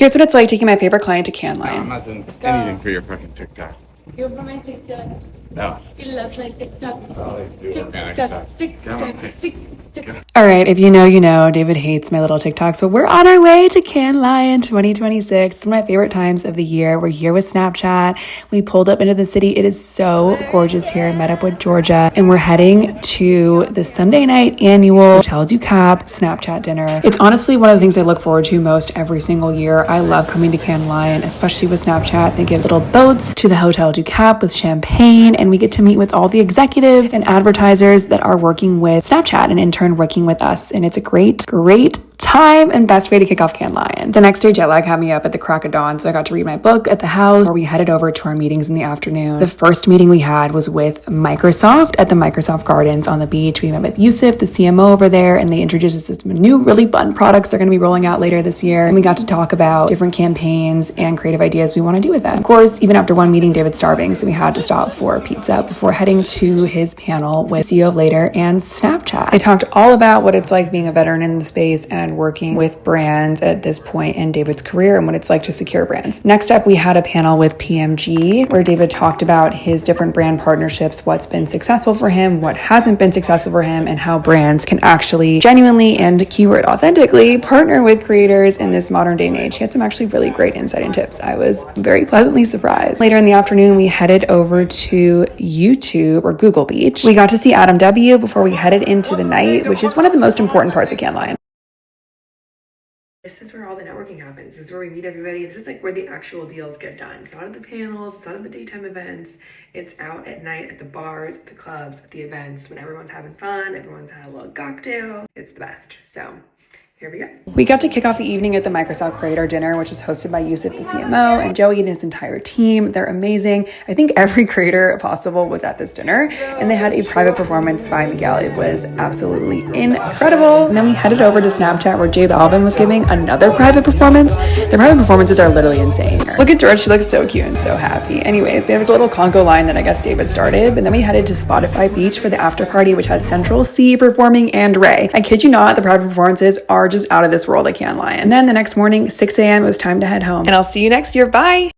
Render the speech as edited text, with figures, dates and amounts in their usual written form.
Here's what it's like taking my favorite client to Cannes Lion. I'm not doing anything for your fucking TikTok. Go for my TikTok. No. You love my TikTok. Oh, they do organic stuff. All right, if you know, you know, David hates my little TikToks, but we're on our way to Cannes Lion 2026. It's one of my favorite times of the year. We're here with Snapchat. We pulled up into the city. It is so gorgeous here. Met up with Georgia, and we're heading to the Sunday night annual Hotel du Cap Snapchat dinner. It's honestly one of the things I look forward to most every single year. I love coming to Cannes Lion, especially with Snapchat. They give little boats to the Hotel du Cap with champagne, and we get to meet with all the executives and advertisers that are working with Snapchat and in turn working with us. And it's a great time and best way to kick off Cannes Lion. The next day, jet lag had me up at the crack of dawn, so I got to read my book at the house, where we headed over to our meetings in the afternoon. The first meeting we had was with Microsoft at the Microsoft Gardens on the beach. We met with Yusuf, the CMO over there, and they introduced us to some new really fun products they're going to be rolling out later this year. And we got to talk about different campaigns and creative ideas we want to do with them. Of course, even after one meeting, David's starving, so we had to stop for pizza before heading to his panel with CEO of Later and Snapchat. I talked all about what it's like being a veteran in the space and working with brands at this point in David's career and what it's like to secure brands. Next up, we had a panel with PMG where David talked about his different brand partnerships, what's been successful for him, what hasn't been successful for him, and how brands can actually genuinely and keyword authentically partner with creators in this modern day and age. He had some actually really great insight and tips. I was very pleasantly surprised. Later in the afternoon, we headed over to YouTube or Google Beach. We got to see Adam W. before we headed into the night, which is one of the most important parts of Cannes Lion. This is where all the networking happens. This is where we meet everybody. This is like where the actual deals get done. It's not at the panels, it's not at the daytime events. It's out at night at the bars, at the clubs, at the events when everyone's having fun, everyone's had a little cocktail. It's the best. So here we go. We got to kick off the evening at the Microsoft Creator Dinner, which was hosted by Yusuf, the CMO, and Joey and his entire team. They're amazing. I think every creator possible was at this dinner, and they had a private performance by Miguel. It was absolutely incredible. And then we headed over to Snapchat where J Balvin was giving another private performance. The private performances are literally insane. Look at George. She looks so cute and so happy. Anyways, we have this little Congo line that I guess David started, but then we headed to Spotify Beach for the after party, which had Central C performing and Ray. I kid you not, the private performances are just out of this world at Cannes Lion. And then the next morning, 6 a.m., it was time to head home. And I'll see you next year. Bye.